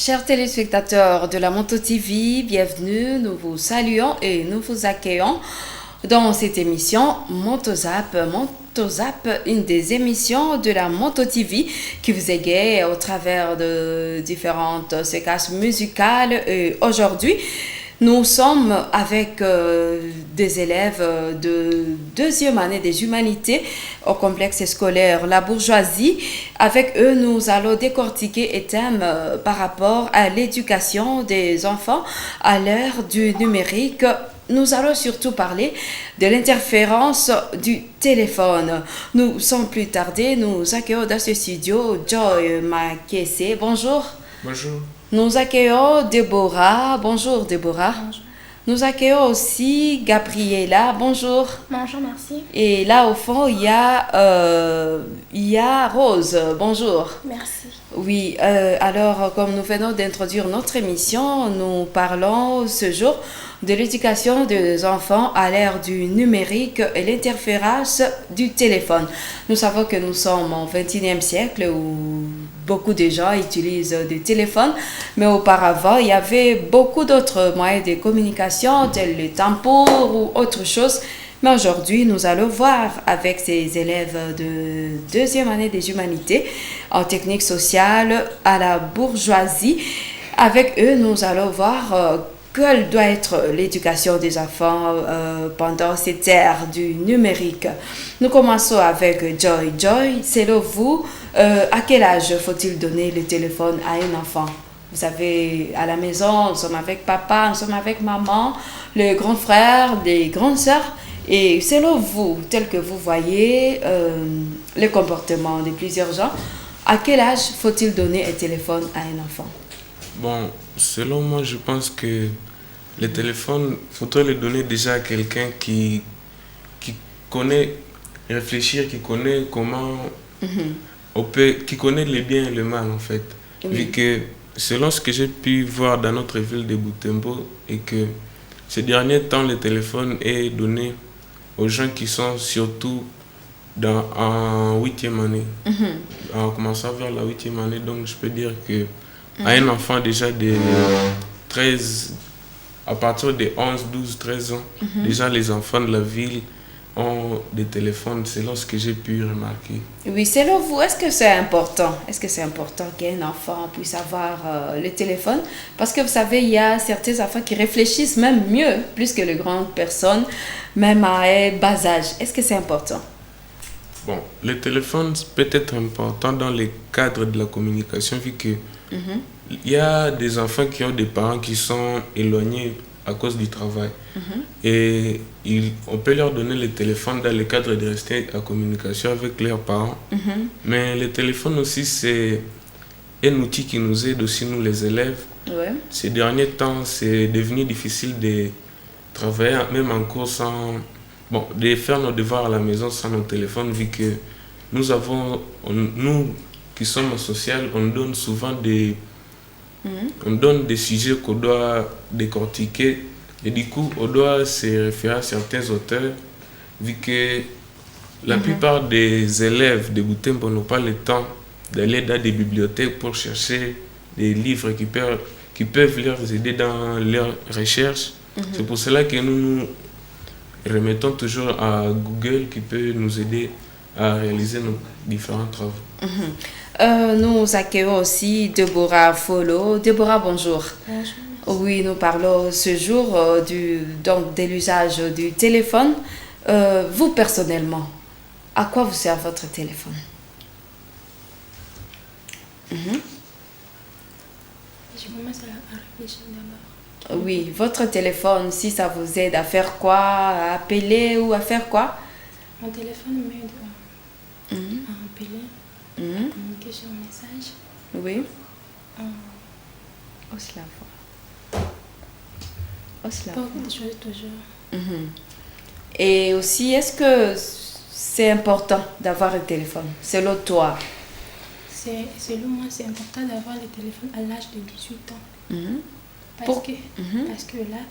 Chers téléspectateurs de la Monto TV, bienvenue, nous vous saluons et nous vous accueillons dans cette émission MontoZap. MontoZap, une des émissions de la Monto TV qui vous égaye au travers de différentes séquences musicales. Et aujourd'hui, nous sommes avec des élèves de deuxième année des humanités au complexe scolaire La Bourgeoisie. Avec eux, nous allons décortiquer un thème par rapport à l'éducation des enfants à l'ère du numérique. Nous allons surtout parler de l'interférence du téléphone. Nous, sans plus tarder, nous accueillons dans ce studio Joy Makese. Bonjour. Bonjour. Nous accueillons Déborah. Bonjour Déborah. Bonjour. Nous accueillons aussi Gabriela. Bonjour. Bonjour, merci. Et là au fond, il y a Rose. Bonjour. Merci. Oui, alors comme nous venons d'introduire notre émission, nous parlons ce jour de l'éducation des enfants à l'ère du numérique et l'interférence du téléphone. Nous savons que nous sommes au XXIe siècle où beaucoup de gens utilisent des téléphones, mais auparavant, il y avait beaucoup d'autres moyens de communication, tels les tambours ou autre chose. Mais aujourd'hui, nous allons voir avec ces élèves de deuxième année des humanités en technique sociale à la bourgeoisie. Avec eux, nous allons voir quelle doit être l'éducation des enfants pendant cette ère du numérique. Nous commençons avec Joy. Joy, selon vous, à quel âge faut-il donner le téléphone à un enfant? Vous savez, à la maison, nous sommes avec papa, nous sommes avec maman, les grands frères, les grandes sœurs. Et selon vous, tel que vous voyez le comportement de plusieurs gens, à quel âge faut-il donner un téléphone à un enfant? Bon, selon moi, je pense que le téléphone, il faudrait le donner déjà à quelqu'un qui connaît réfléchir, qui connaît comment qui connaît le bien et le mal en fait. Oui. Vu que selon ce que j'ai pu voir dans notre ville de Butembo, et que ces derniers temps, le téléphone est donné aux gens qui sont surtout en 8e année, en commençant vers la 8e année. Donc je peux dire que à un enfant déjà de 13, à partir de 11, 12, 13 ans, déjà les enfants de la ville ont des téléphones, c'est ce que j'ai pu remarquer. Oui, selon vous, est-ce que c'est important? Est-ce que c'est important qu'un enfant puisse avoir le téléphone? Parce que vous savez, il y a certains enfants qui réfléchissent même mieux, plus que les grandes personnes, même à un bas âge. Est-ce que c'est important? Bon, le téléphone peut être important dans le cadre de la communication, vu que il y a des enfants qui ont des parents qui sont éloignés à cause du travail. Et on peut leur donner le téléphone dans le cadre de rester en communication avec leurs parents. Mais le téléphone aussi, c'est un outil qui nous aide aussi, nous les élèves. Ouais. Ces derniers temps, c'est devenu difficile de travailler, même en cours, de faire nos devoirs à la maison sans nos téléphones, vu que nous qui sommes social, on donne souvent on donne des sujets qu'on doit décortiquer, et du coup on doit se référer à certains auteurs, vu que la plupart des élèves de Butembo n'ont pas le temps d'aller dans des bibliothèques pour chercher des livres qui peuvent leur aider dans leurs recherches. C'est pour cela que nous remettons toujours à Google qui peut nous aider à réaliser nos différents travaux. Nous accueillons aussi Déborah Follow. Déborah, bonjour. Bonjour. Oui, nous parlons ce jour de l'usage du téléphone. Vous, personnellement, à quoi vous sert votre téléphone? Je commence à réfléchir d'abord. Oui, votre téléphone, si ça vous aide à faire quoi? À appeler ou à faire quoi? Mon téléphone m'aide à appeler, à communiquer sur un message. Oui. Beaucoup de choses toujours. Et aussi, est-ce que c'est important d'avoir un téléphone, selon toi? Selon moi, c'est important d'avoir le téléphone à l'âge de 18 ans. Parce que là,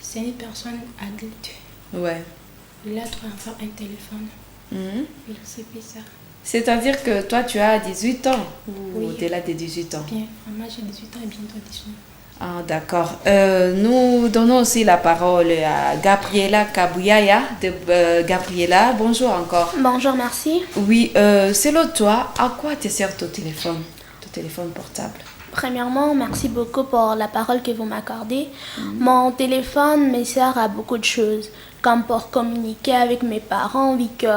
c'est une personne adulte. Ouais. Il a droit d'avoir un téléphone. Il sait plus ça. C'est-à-dire que toi, tu as 18 ans ou Oui. au-delà de 18 ans? Bien, moi j'ai 18 ans et bientôt 19. Ah, d'accord. Nous donnons aussi la parole à Gabriela Kabuyaya. Gabriela, bonjour encore. Bonjour, merci. Oui, selon toi, à quoi te sert ton téléphone portable? Premièrement, merci beaucoup pour la parole que vous m'accordez. Mon téléphone me sert à beaucoup de choses, comme pour communiquer avec mes parents, vu que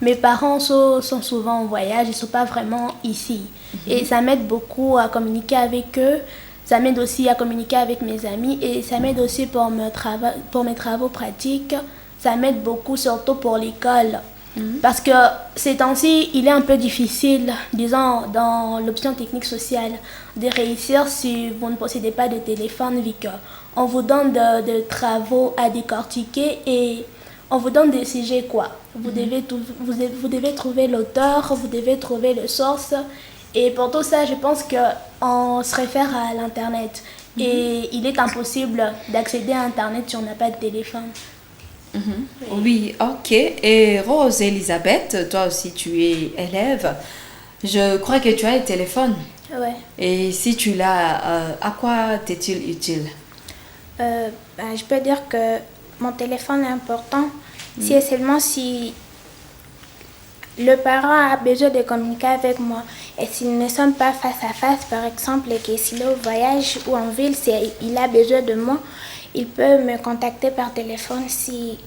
mes parents sont souvent en voyage, ils ne sont pas vraiment ici. Et ça m'aide beaucoup à communiquer avec eux. Ça m'aide aussi à communiquer avec mes amis et ça m'aide aussi pour mes travaux pratiques. Ça m'aide beaucoup, surtout pour l'école. Parce que ces temps-ci, il est un peu difficile, disons, dans l'option technique sociale, de réussir si vous ne possédez pas de téléphone, vu qu'on vous donne de travaux à décortiquer et on vous donne des sujets, quoi. Vous devez trouver l'auteur, vous devez trouver le source. Et pour tout ça, je pense qu'on se réfère à l'Internet. Et il est impossible d'accéder à Internet si on n'a pas de téléphone. Oui, ok. Et Rose Elisabeth, toi aussi tu es élève. Je crois que tu as un téléphone. Ouais. Et si tu l'as, à quoi t'est-il utile? Je peux dire que mon téléphone est important si et seulement si le parent a besoin de communiquer avec moi. Et s'ils ne sommes pas face à face, par exemple, et que s'il est au voyage ou en ville, il a besoin de moi, il peut me contacter par téléphone si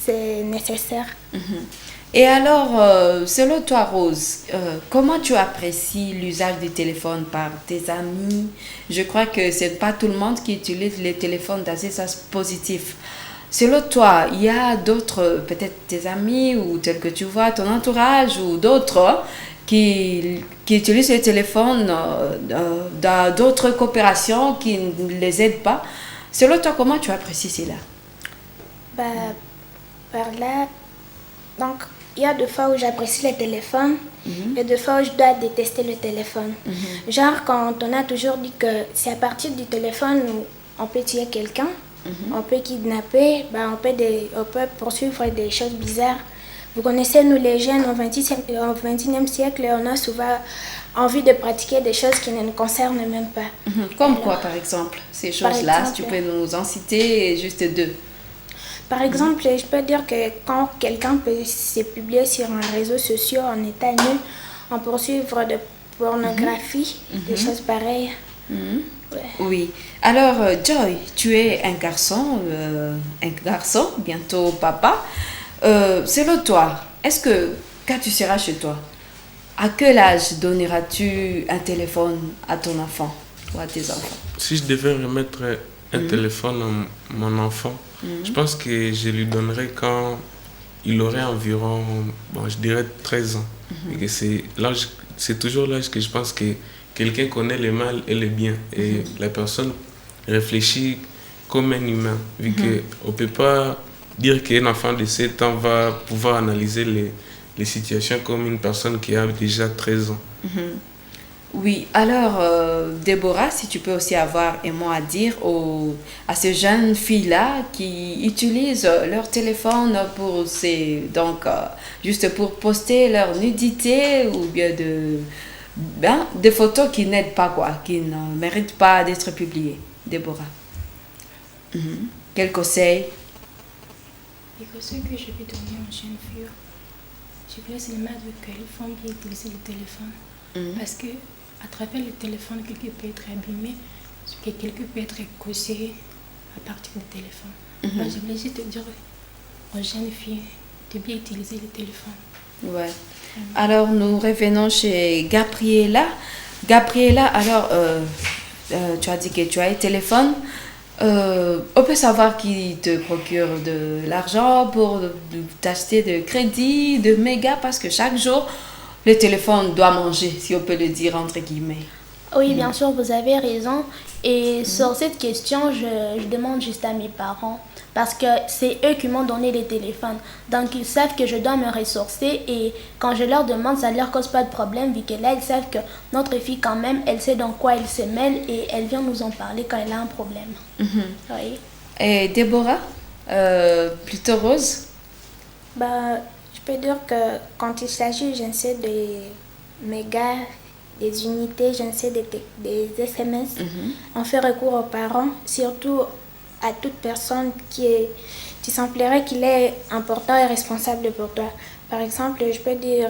c'est nécessaire. Et alors, selon toi, Rose, comment tu apprécies l'usage du téléphone par tes amis? Je crois que ce n'est pas tout le monde qui utilise les téléphones dans un sens positif. Selon toi, il y a d'autres, peut-être tes amis ou tels que tu vois, ton entourage ou d'autres qui utilisent le téléphone dans d'autres coopérations qui ne les aident pas. Selon toi, comment tu apprécies cela? Par là, donc il y a des fois où j'apprécie le téléphone et des fois où je dois détester le téléphone. Genre quand on a toujours dit que c'est à partir du téléphone où on peut tuer quelqu'un, on peut kidnapper, on peut poursuivre des choses bizarres. Vous connaissez, nous les jeunes, au XXIe siècle, on a souvent envie de pratiquer des choses qui ne nous concernent même pas. Comme quoi, par exemple? Ces choses-là, si tu peux nous en citer juste deux. Par exemple, je peux dire que quand quelqu'un peut se publier sur un réseau social en état nu, en poursuivre de pornographie, des choses pareilles. Ouais. Oui. Alors, Joy, tu es un garçon, bientôt papa. Selon toi, quand tu seras chez toi, à quel âge donneras-tu un téléphone à ton enfant ou à tes enfants? Si je devais remettre un téléphone à mon enfant, je pense que je lui donnerais quand il aurait environ, je dirais 13 ans. Et que c'est toujours l'âge que je pense que quelqu'un connaît le mal et le bien. Et la personne réfléchit comme un humain. Vu qu'on ne peut pas dire qu'un enfant de 7 ans va pouvoir analyser les situations comme une personne qui a déjà 13 ans. Oui, alors Déborah, si tu peux aussi avoir un mot à dire à ces jeunes filles-là qui utilisent leur téléphone pour juste pour poster leur nudité ou bien des photos qui n'aident pas, qui ne méritent pas d'être publiées. Déborah. Quel conseil? Les conseils que je vais donner aux jeunes filles, je veux seulement qu'elles font bien utiliser le téléphone. Parce que à travers le téléphone, quelqu'un peut être abîmé, que quelqu'un peut être causé à partir du téléphone. Alors, je voulais juste dire aux jeunes filles de bien utiliser le téléphone. Ouais. Alors, nous revenons chez Gabriela. Gabriela, alors, tu as dit que tu as un téléphone. On peut savoir qui te procure de l'argent pour t'acheter de crédit, de méga, parce que chaque jour, le téléphone doit manger, si on peut le dire entre guillemets. Oui, bien sûr, vous avez raison. Et sur cette question, je demande juste à mes parents. Parce que c'est eux qui m'ont donné les téléphones. Donc, ils savent que je dois me ressourcer. Et quand je leur demande, ça ne leur cause pas de problème. Vu que là, ils savent que notre fille, quand même, elle sait dans quoi elle se mêle. Et elle vient nous en parler quand elle a un problème. Oui. Et Déborah, plutôt Rose? Je peux dire que quand il s'agit, j'essaie des mégas, des unités, j'essaie des SMS. On fait recours aux parents, surtout à toute personne qui semblerait qu'il est important et responsable pour toi. Par exemple, je peux dire,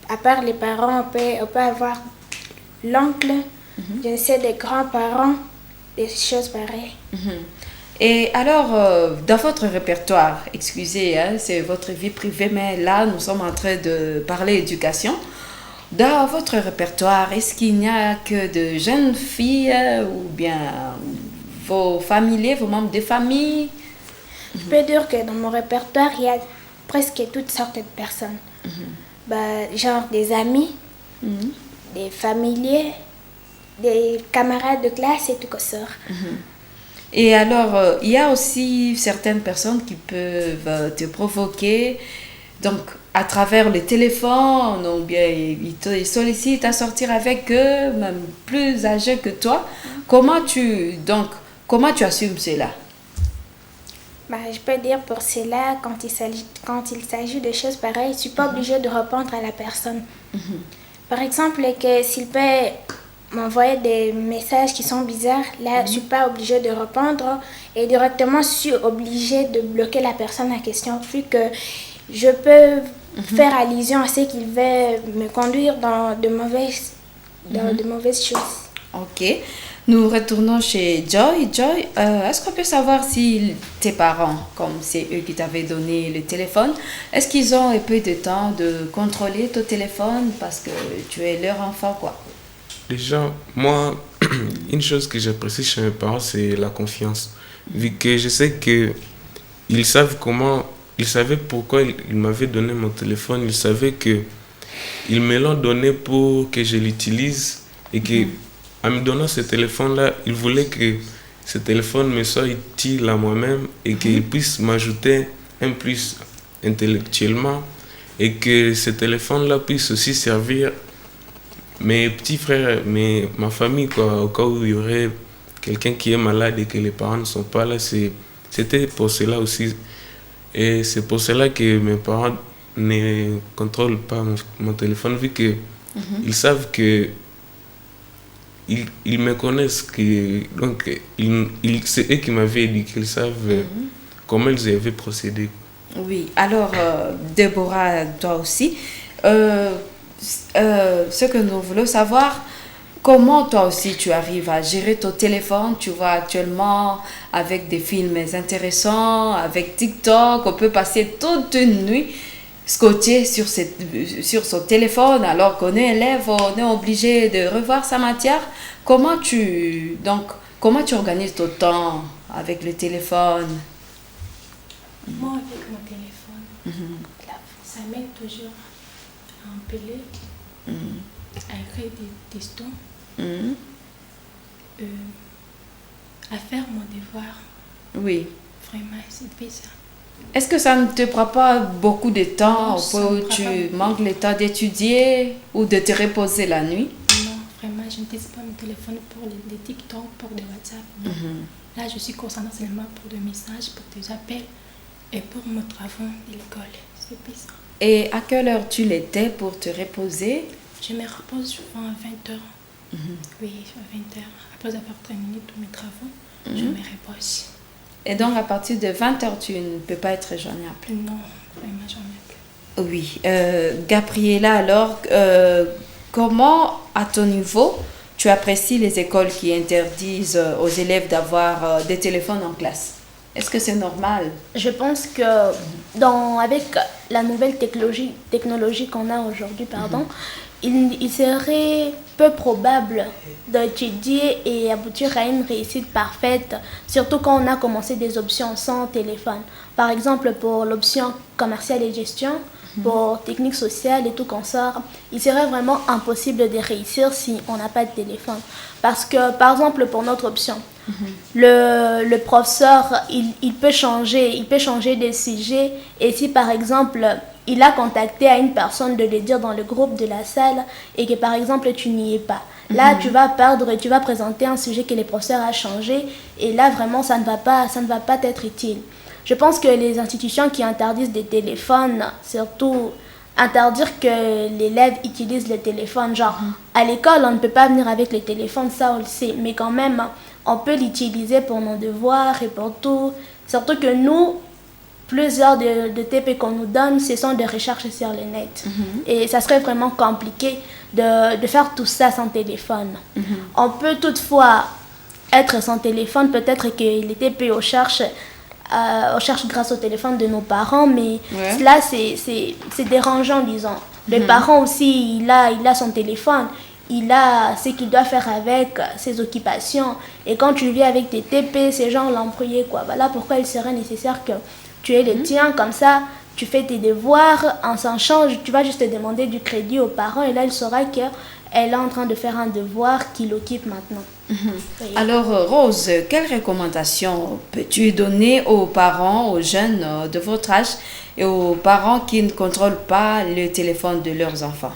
à part les parents, on peut avoir l'oncle, j'essaie des grands-parents, des choses pareilles. Et alors, dans votre répertoire, excusez, hein, c'est votre vie privée, mais là, nous sommes en train de parler éducation. Dans votre répertoire, est-ce qu'il n'y a que de jeunes filles ou bien vos familiers, vos membres de famille? Je peux dire que dans mon répertoire, il y a presque toutes sortes de personnes. Genre des amis, des familiers, des camarades de classe et tout ça. Et alors, il y a aussi certaines personnes qui peuvent te provoquer, donc à travers le téléphone, ou bien ils te sollicitent à sortir avec eux, même plus âgés que toi. Comment tu assumes cela? Je peux dire pour cela, quand il s'agit de choses pareilles, je ne suis pas obligée de répondre à la personne. Par exemple, que s'il peut m'envoyer des messages qui sont bizarres, là, je ne suis pas obligée de répondre et directement, je suis obligée de bloquer la personne en question, vu que je peux faire allusion à ce qu'il veut me conduire dans de mauvaises choses. Ok. Nous retournons chez Joy. Joy, est-ce qu'on peut savoir si tes parents, comme c'est eux qui t'avaient donné le téléphone, est-ce qu'ils ont un peu de temps de contrôler ton téléphone parce que tu es leur enfant, quoi? Déjà, moi, une chose que j'apprécie chez mes parents, c'est la confiance. Vu que je sais qu'ils savent ils savaient pourquoi ils m'avaient donné mon téléphone, ils savaient qu'ils me l'ont donné pour que je l'utilise et que en me donnant ce téléphone-là, ils voulaient que ce téléphone me soit utile à moi-même et qu'il puisse m'ajouter un plus intellectuellement et que ce téléphone-là puisse aussi servir mes petits frères, ma famille, quoi, au cas où il y aurait quelqu'un qui est malade et que les parents ne sont pas là. C'était pour cela aussi. Et c'est pour cela que mes parents ne contrôlent pas mon téléphone, vu qu'ils savent que ils me connaissent, donc c'est eux qui m'avaient éduqué, ils savent comment ils avaient procédé. Oui, alors Déborah, toi aussi, ce que nous voulons savoir, comment toi aussi tu arrives à gérer ton téléphone? Tu vois actuellement avec des films intéressants, avec TikTok, on peut passer toute une nuit scotché sur son téléphone alors qu'on est élève, on est obligé de revoir sa matière. Comment tu organises ton temps avec le téléphone? Moi, avec mon téléphone, ça m'aide toujours à empiler, à écrire des textos, à faire mon devoir. Oui. Vraiment, c'est bizarre. Est-ce que ça ne te prend pas beaucoup de temps Non, où tu manques le temps d'étudier ou de te reposer la nuit? Non, vraiment, je n'utilise pas mon téléphone pour les TikTok, pour des WhatsApp. Non. Là, je suis concentrée seulement pour des messages, pour des appels et pour mes travaux de l'école. C'est bizarre. Et à quelle heure tu l'étais pour te reposer? Je me repose souvent à 20h. Oui, à 20h. Après avoir terminé tous mes travaux, je me repose. Et donc, à partir de 20h, tu ne peux pas être joignable? Non, vraiment jamais. Oui. Gabriela, alors, comment, à ton niveau, tu apprécies les écoles qui interdisent aux élèves d'avoir des téléphones en classe? Est-ce que c'est normal? Je pense que avec la nouvelle technologie qu'on a aujourd'hui, il serait peu probable d'étudier et aboutir à une réussite parfaite, surtout quand on a commencé des options sans téléphone. Par exemple, pour l'option commerciale et gestion, pour technique sociale et tout consort, il serait vraiment impossible de réussir si on n'a pas de téléphone. Parce que, par exemple, pour notre option, le professeur, il peut changer de sujet, et si par exemple il a contacté à une personne de le dire dans le groupe de la salle et que par exemple tu n'y es pas, là tu vas perdre et tu vas présenter un sujet que le professeur a changé, et là vraiment ça ne va pas être utile. je pense que les institutions qui interdisent des téléphones, surtout interdire que l'élève utilise le téléphone, genre à l'école on ne peut pas venir avec les téléphones, ça on le sait, mais quand même on peut l'utiliser pour nos devoirs et pour tout, surtout que nous, plusieurs de TP qu'on nous donne, ce sont des recherches sur le net. Et ça serait vraiment compliqué de faire tout ça sans téléphone. On peut toutefois être sans téléphone, peut-être que les TP on cherche grâce au téléphone de nos parents, mais là c'est dérangeant, disons. Le parent aussi, il a son téléphone, il a ce qu'il doit faire avec ses occupations, et quand tu vis avec tes TP, ces gens l'embrouillent, quoi. Voilà pourquoi il serait nécessaire que tu aies les tiens, comme ça tu fais tes devoirs, en s'en change, tu vas juste demander du crédit aux parents, et là il saura qu'elle est en train de faire un devoir qui l'occupe maintenant. Alors Rose, quelles recommandations peux-tu donner aux parents, aux jeunes de votre âge et aux parents qui ne contrôlent pas le téléphone de leurs enfants?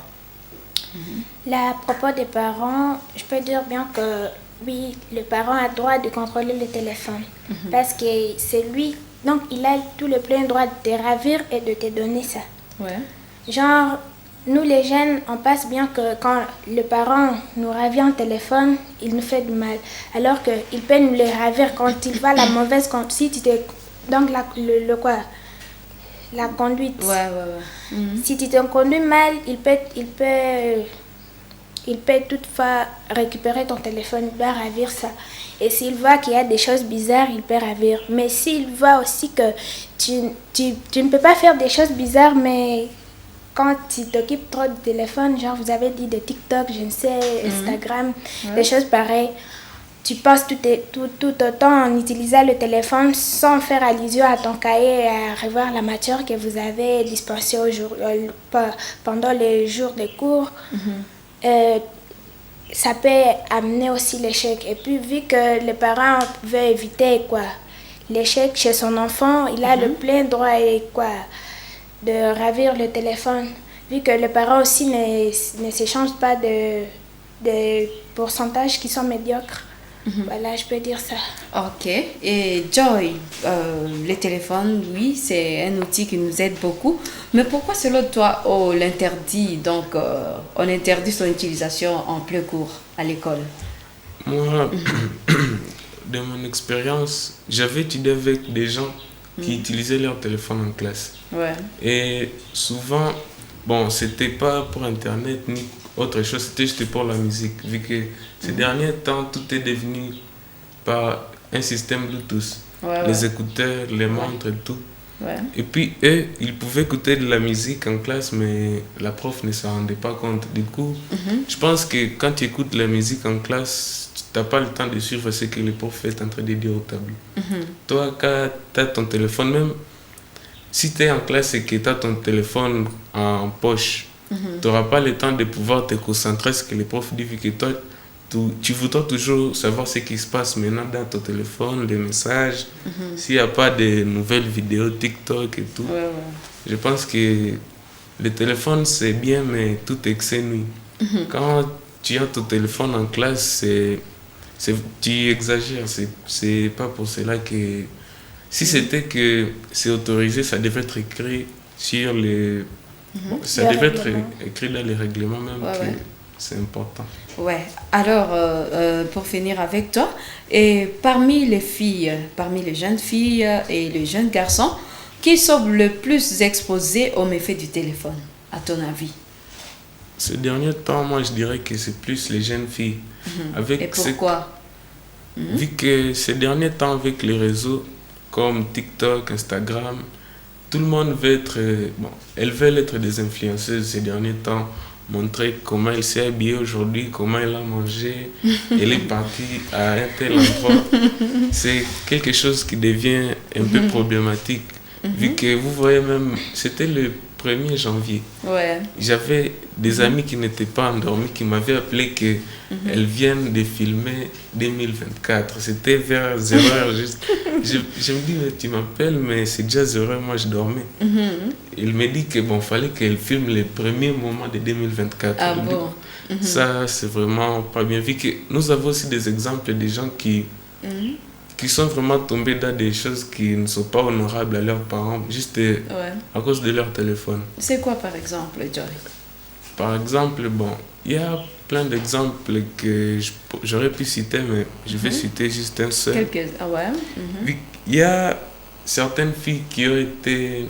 Là, à propos des parents, je peux dire bien que oui, le parent a le droit de contrôler le téléphone parce que c'est lui, donc il a tout le plein droit de te ravir et de te donner ça. Genre, nous les jeunes, on passe bien que quand le parent nous ravit un téléphone, il nous fait du mal. Alors qu'il peut nous le ravir quand il va la mauvaise conduite. Si tu te... Donc la conduite. Si tu te conduis mal, il peut toutefois récupérer ton téléphone, il peut ravir ça. Et s'il voit qu'il y a des choses bizarres, il peut ravir. Mais s'il voit aussi que tu ne peux pas faire des choses bizarres, mais quand tu t'occupes trop du téléphone, genre vous avez dit de TikTok, je ne sais, Instagram, des choses pareilles, tu passes tout autant en utilisant le téléphone sans faire allusion à ton cahier et à revoir la matière que vous avez dispensée pendant les jours de cours. Ça peut amener aussi l'échec. Et puis, vu que le parent veut éviter l'échec chez son enfant, il a le plein droit de ravir le téléphone. Vu que le parent aussi ne s'échange pas de pourcentages qui sont médiocres. Voilà, je peux dire ça. Ok. Et Joy, le téléphone, oui, c'est un outil qui nous aide beaucoup. Mais pourquoi selon toi, on l'interdit? Donc, on interdit son utilisation en plein cours à l'école? Moi, de mon expérience, j'avais étudié avec des gens qui utilisaient leur téléphone en classe. Et souvent, bon, c'était pas pour Internet ni autre chose, c'était juste pour la musique, vu que ces derniers temps, tout est devenu par un système Bluetooth. Les écouteurs, les montres et tout. Et puis, eux, ils pouvaient écouter de la musique en classe, mais la prof ne s'en rendait pas compte. Du coup, je pense que quand tu écoutes la musique en classe, tu n'as pas le temps de suivre ce que le prof est en train de dire au tableau. Toi, quand tu as ton téléphone, même si tu es en classe et que tu as ton téléphone en poche, tu n'auras pas le temps de pouvoir te concentrer sur ce que le prof dit, vu que toi, tu voudras toujours savoir ce qui se passe maintenant dans ton téléphone, les messages, s'il n'y a pas de nouvelles vidéos TikTok et tout. Je pense que le téléphone c'est bien, mais tout excès nuit. Quand tu as ton téléphone en classe, tu exagères. C'est pas pour cela que... Si c'était que c'est autorisé, ça devait être écrit sur les... ça devait être écrit dans les règlements même. C'est important. Alors, pour finir avec toi, et parmi les filles, parmi les jeunes filles et les jeunes garçons, qui sont le plus exposés aux méfaits du téléphone, à ton avis? Ces derniers temps, moi je dirais que c'est plus les jeunes filles. Et pourquoi? Vu que ces derniers temps, avec les réseaux comme TikTok, Instagram, tout le monde veut être... elles veulent être des influenceuses ces derniers temps. Montrer comment elle s'est habillée aujourd'hui, comment elle a mangé, elle est partie à un tel endroit. C'est quelque chose qui devient un peu problématique, vu que vous voyez même, c'était le 1er janvier. J'avais des amis qui n'étaient pas endormis, qui m'avaient appelé qu'elles viennent de filmer 2024. C'était vers 0h juste. Je me dis, mais tu m'appelles, mais c'est déjà 0h, moi je dormais. Il me dit que fallait qu'elle filme les premiers moments de 2024. Ça, c'est vraiment pas bien. Vu que nous avons aussi des exemples de gens qui qui sont vraiment tombés dans des choses qui ne sont pas honorables à leurs parents, juste à cause de leur téléphone. C'est quoi par exemple, Joy? Par exemple, bon, il y a plein d'exemples que j'aurais pu citer, mais je vais citer juste un seul. Ah ouais. Il y a certaines filles qui ont été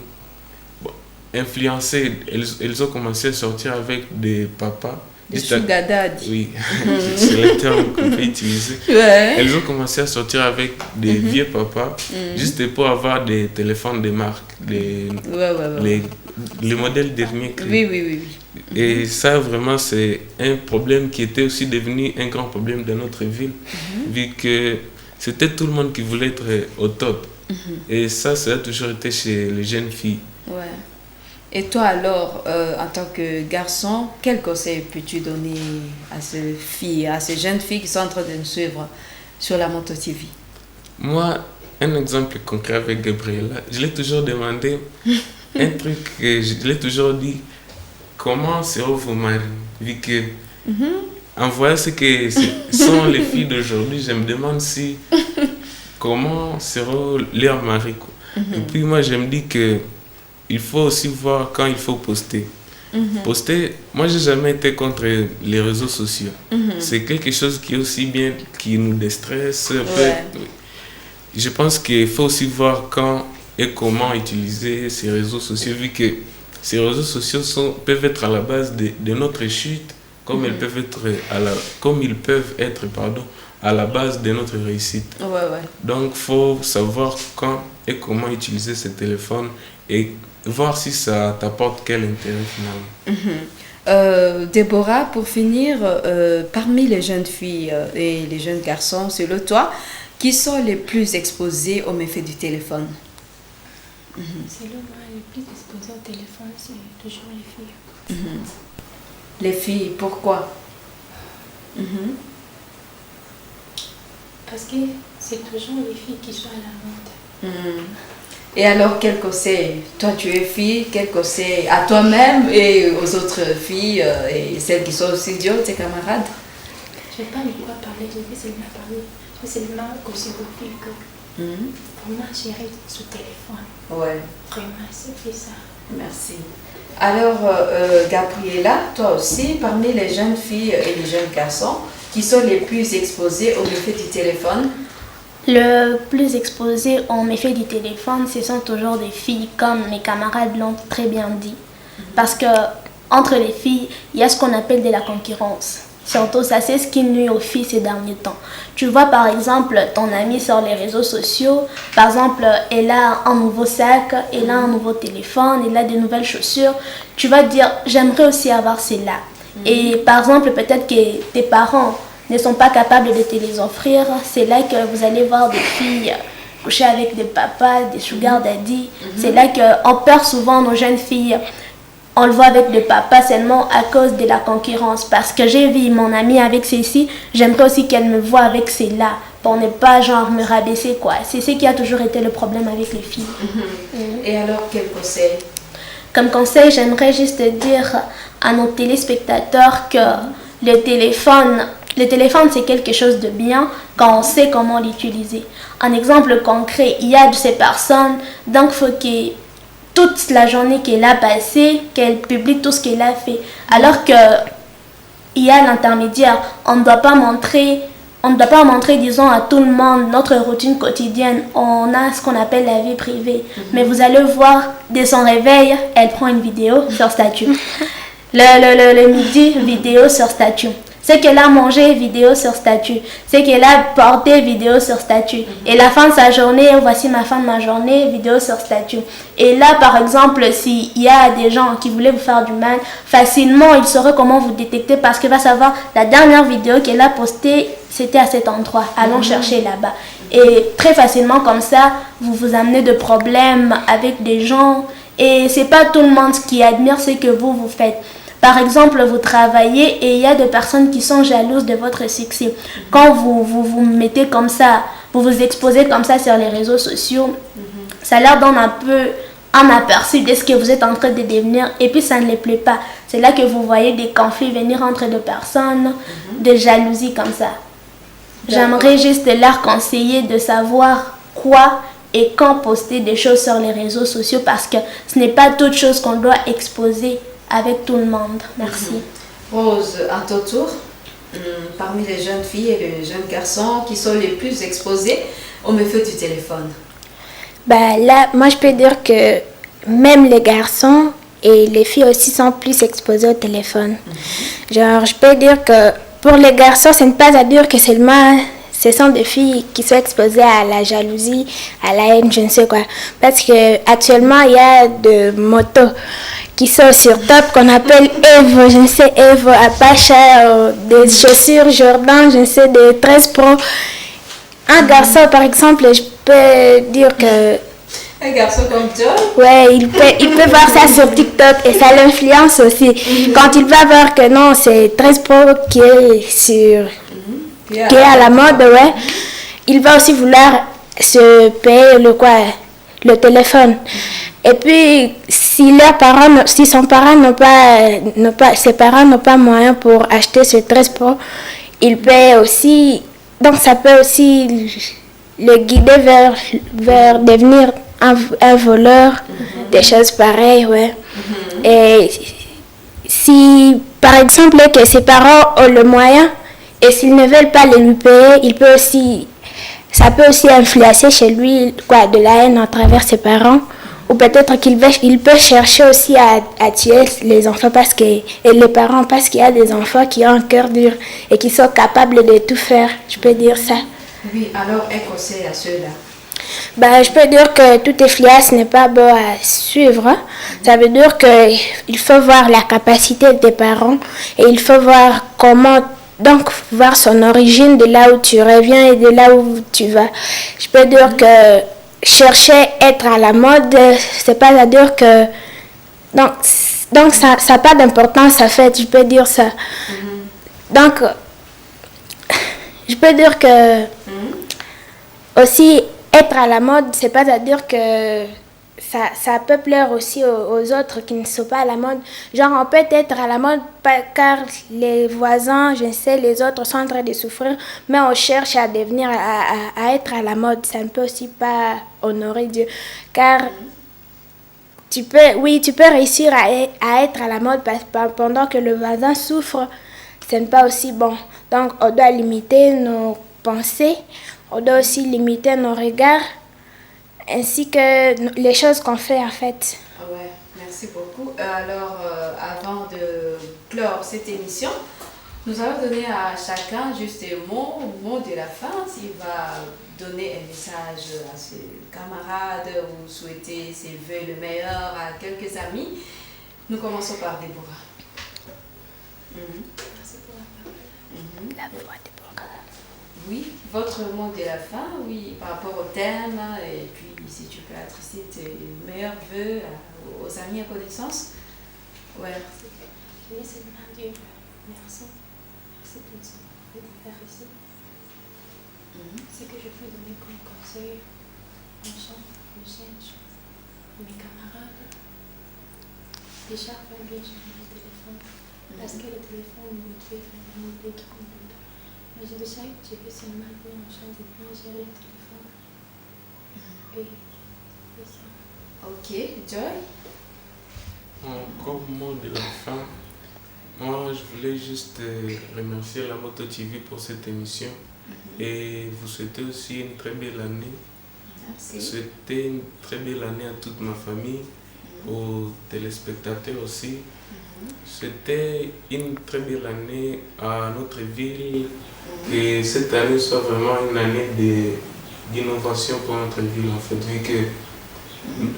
influencées, elles ont commencé à sortir avec des papas. Des sugar daddy. Oui, c'est le terme qu'on peut utiliser. Ouais. Elles ont commencé à sortir avec des vieux papas, juste pour avoir des téléphones de marque, les modèles derniers cris. Oui. Et ça, vraiment, c'est un problème qui était aussi devenu un grand problème dans notre ville, vu que c'était tout le monde qui voulait être au top. Et ça a toujours été chez les jeunes filles. Ouais. Et toi alors, en tant que garçon, quel conseil peux-tu donner à ces filles, à ces jeunes filles qui sont en train de nous suivre sur la Moto TV? Moi, un exemple concret avec Gabriela, je l'ai toujours demandé un truc que je l'ai toujours dit, comment seront vos maris? Vu que, en voyant ce que sont les filles d'aujourd'hui, je me demande comment seront leurs maris. Et puis moi, je me dis que il faut aussi voir quand il faut poster. Poster, moi, j'ai jamais été contre les réseaux sociaux. C'est quelque chose qui est aussi bien, qui nous déstresse. Je pense qu'il faut aussi voir quand et comment utiliser ces réseaux sociaux, vu que ces réseaux sociaux peuvent être à la base de notre chute, comme ils peuvent être à la base de notre réussite. Donc, il faut savoir quand et comment utiliser ce téléphone et voir si ça t'apporte quel intérêt finalement. Déborah, pour finir, parmi les jeunes filles et les jeunes garçons, selon toi, qui sont les plus exposés aux méfaits du téléphone? Selon moi, les plus exposés au téléphone, c'est toujours les filles. Les filles, pourquoi? Parce que c'est toujours les filles qui sont à la vente. Et alors, quel conseil? Toi, tu es fille, quel conseil à toi-même et aux autres filles et celles qui sont aussi studio, tes camarades? Je n'ai pas de quoi parler, je vais seulement parler. Je vais seulement conseiller aux filles que pour moi, gérer ce téléphone. Ouais. Vraiment, c'est ça. Merci. Alors, Gabriela, toi aussi, parmi les jeunes filles et les jeunes garçons, qui sont les plus exposés aux méfaits du téléphone? Le plus exposé aux méfaits du téléphone, ce sont toujours des filles, comme mes camarades l'ont très bien dit. Parce que entre les filles, il y a ce qu'on appelle de la concurrence. Surtout, ça, c'est ce qui nuit aux filles ces derniers temps. Tu vois, par exemple, ton amie sur les réseaux sociaux, par exemple, elle a un nouveau sac, elle a un nouveau téléphone, elle a de nouvelles chaussures. Tu vas te dire, j'aimerais aussi avoir celle-là. Et par exemple, peut-être que tes parents ne sont pas capables de te les offrir. C'est là que vous allez voir des filles coucher avec des papas, des sugar daddy. C'est là qu'on perd souvent nos jeunes filles. On le voit avec le papa seulement à cause de la concurrence. Parce que j'ai vu mon amie avec celle-ci, j'aimerais aussi qu'elle me voie avec celle-là. Pour ne pas genre me rabaisser quoi. C'est ce qui a toujours été le problème avec les filles. Et alors, quel conseil? Comme conseil, j'aimerais juste dire à nos téléspectateurs que le téléphone, c'est quelque chose de bien quand on sait comment l'utiliser. Un exemple concret, il y a de ces personnes, donc il faut que toute la journée qu'elle a passée, qu'elle publie tout ce qu'elle a fait. Alors qu'il y a l'intermédiaire, on ne doit pas montrer, disons, à tout le monde notre routine quotidienne. On a ce qu'on appelle la vie privée. Mais vous allez voir, dès son réveil, elle prend une vidéo sur statut. Le midi, vidéo sur statut. C'est qu'elle a mangé, vidéo sur statut. C'est qu'elle a porté, vidéo sur statut. Et la fin de sa journée, voici ma fin de ma journée, vidéo sur statut. Et là, par exemple, s'il y a des gens qui voulaient vous faire du mal, facilement, ils sauraient comment vous détecter parce qu'il va savoir la dernière vidéo qu'elle a postée, c'était à cet endroit. Allons chercher là-bas. Et très facilement, comme ça, vous vous amenez de problèmes avec des gens. Et c'est pas tout le monde qui admire ce que vous faites. Par exemple, vous travaillez et il y a des personnes qui sont jalouses de votre succès. Quand vous mettez comme ça, vous vous exposez comme ça sur les réseaux sociaux, ça leur donne un peu un aperçu de ce que vous êtes en train de devenir et puis ça ne les plaît pas. C'est là que vous voyez des conflits venir entre deux personnes, des jalousies comme ça. J'aimerais juste leur conseiller de savoir quoi et quand poster des choses sur les réseaux sociaux parce que ce n'est pas toute chose qu'on doit exposer avec tout le monde. Merci. Rose, à ton tour, parmi les jeunes filles et les jeunes garçons qui sont les plus exposés aux méfaits du téléphone. Bah là, moi je peux dire que même les garçons et les filles aussi sont plus exposés au téléphone. Genre, je peux dire que pour les garçons, ce n'est pas à dire que seulement ce sont des filles qui sont exposées à la jalousie, à la haine, je ne sais quoi. Parce que actuellement, il y a des motos qui sont sur top qu'on appelle Evo, je ne sais, Evo, Apache, des chaussures Jordan, je ne sais, des 13 Pro. Un garçon, par exemple, je peux dire que... Un garçon comme toi? Ouais, il peut voir ça sur TikTok et ça l'influence aussi. Quand il va voir que non, c'est 13 Pro qui est sur... qui est à la mode, ouais. Il va aussi vouloir se payer le téléphone. Et puis, si ses parents n'ont pas moyen pour acheter ce 13 Pro, il paye aussi. Donc, ça peut aussi le guider vers devenir un voleur, des choses pareilles, ouais. Et si, par exemple, que ses parents ont le moyen, et s'ils ne veulent pas le lui payer, ça peut aussi influencer chez lui de la haine à travers ses parents. Ou peut-être qu'il peut chercher aussi à tuer les enfants et les parents parce qu'il y a des enfants qui ont un cœur dur et qui sont capables de tout faire. Je peux dire ça. Oui, alors un conseil à ceux-là. Bah, je peux dire que toute influence n'est pas bon à suivre. Hein. Ça veut dire qu'il faut voir la capacité des parents et il faut voir donc voir son origine de là où tu reviens et de là où tu vas. Je peux dire que chercher être à la mode, c'est pas à dire que donc ça n'a pas d'importance en fait, je peux dire ça. Donc je peux dire que aussi être à la mode, c'est pas à dire que ça peut plaire aussi aux autres qui ne sont pas à la mode. Genre, on peut être à la mode car les voisins, je sais, les autres sont en train de souffrir, mais on cherche à devenir, à être à la mode. Ça ne peut aussi pas honorer Dieu. Car tu peux réussir à être à la mode pendant que le voisin souffre. Ce n'est pas aussi bon. Donc, on doit limiter nos pensées, on doit aussi limiter nos regards, ainsi que les choses qu'on fait en fait. Ouais, merci beaucoup. Alors, avant de clore cette émission, nous allons donner à chacun juste un mot de la fin. S'il va donner un message à ses camarades ou souhaiter ses vœux le meilleur à quelques amis. Nous commençons par Déborah. Merci pour la parole. La voix de Déborah. Oui, votre mot de la fin, oui, par rapport au thème, et puis si tu peux adresser tes meilleurs vœux aux amis et connaissances. Ouais. Je vais seulement dire merci. Merci pour ce que vous faire ici. Ce que je peux donner comme conseil aux jeunes, mes camarades, déjà faire bien gérer le téléphone. Parce que le téléphone nous fait vraiment d'autres. Mais je sais que je vais seulement faire en chance de bien gérer le téléphone. Et c'est ça. Ok, Joy? Comme mot de la fin, moi je voulais juste remercier la Moto TV pour cette émission et vous souhaiter aussi une très belle année. Merci. Souhaiter une très belle année à toute ma famille, aux téléspectateurs aussi. C'était une très belle année à notre ville et cette année soit vraiment une année d'innovation pour notre ville en fait, vu que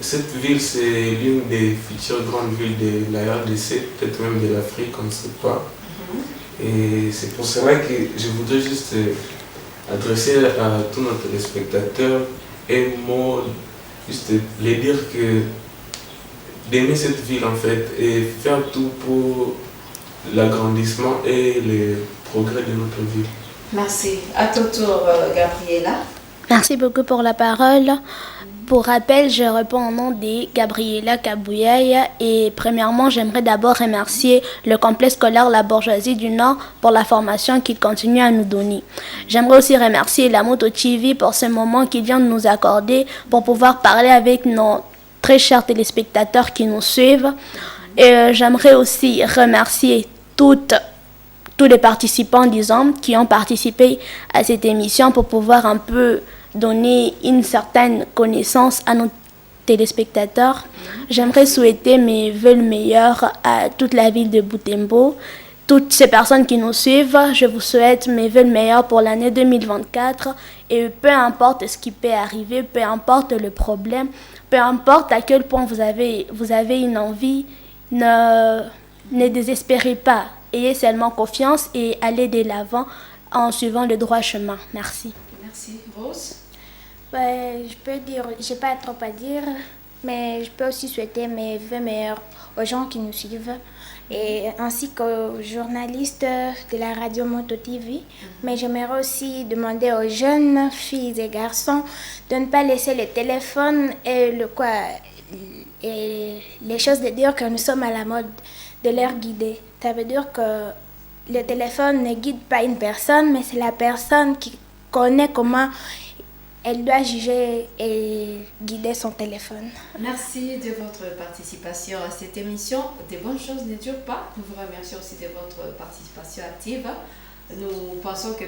cette ville c'est l'une des futures grandes villes de la RDC, peut-être même de l'Afrique, on ne sait pas. Et c'est pour cela que je voudrais juste adresser à tous nos téléspectateurs un mot, juste les dire que d'aimer cette ville en fait et faire tout pour l'agrandissement et le progrès de notre ville. Merci. À ton tour, Gabriela. Merci beaucoup pour la parole. Pour rappel, je réponds au nom de Gabriela Kabouyaya et premièrement, j'aimerais d'abord remercier le complexe scolaire La Bourgeoisie du Nord pour la formation qu'il continue à nous donner. J'aimerais aussi remercier la Moto TV pour ce moment qu'il vient de nous accorder pour pouvoir parler avec nos très chers téléspectateurs qui nous suivent. Et j'aimerais aussi remercier tous les participants, disons, qui ont participé à cette émission pour pouvoir un peu donner une certaine connaissance à nos téléspectateurs. J'aimerais souhaiter mes vœux meilleurs à toute la ville de Butembo. Toutes ces personnes qui nous suivent, je vous souhaite mes vœux meilleurs pour l'année 2024 et peu importe ce qui peut arriver, peu importe le problème, peu importe à quel point vous avez une envie, ne désespérez pas, ayez seulement confiance et allez de l'avant en suivant le droit chemin. Merci. Merci. Rose? Je peux dire, j'ai pas trop à dire, mais je peux aussi souhaiter mes vœux meilleurs aux gens qui nous suivent et ainsi qu'aux journalistes de la radio Moto TV. Mais j'aimerais aussi demander aux jeunes filles et garçons de ne pas laisser les téléphones et les choses de dire que nous sommes à la mode, de leur guider. Ça veut dire que le téléphone ne guide pas une personne, mais c'est la personne qui connaît comment elle doit juger et guider son téléphone. Merci de votre participation à cette émission. Des bonnes choses ne durent pas. Nous vous remercions aussi de votre participation active. Nous pensons que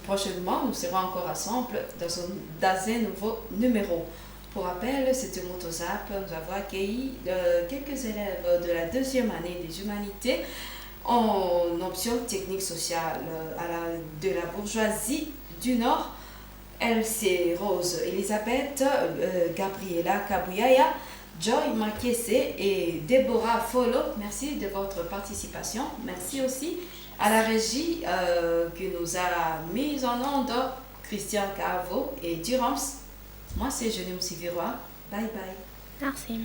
prochainement, nous serons encore ensemble dans un nouveau numéro. Pour rappel, c'était Motozap. Nous avons accueilli quelques élèves de la deuxième année des humanités en option technique sociale de la bourgeoisie du Nord. Elle, c'est Rose Elisabeth, Gabriela Kabouyaya, Joy Makiese et Deborah Follo. Merci de votre participation. Merci aussi à la régie qui nous a mis en onde, Christian Cavo et Durams. Moi, c'est Jeanne Moussivirois. Bye bye. Merci.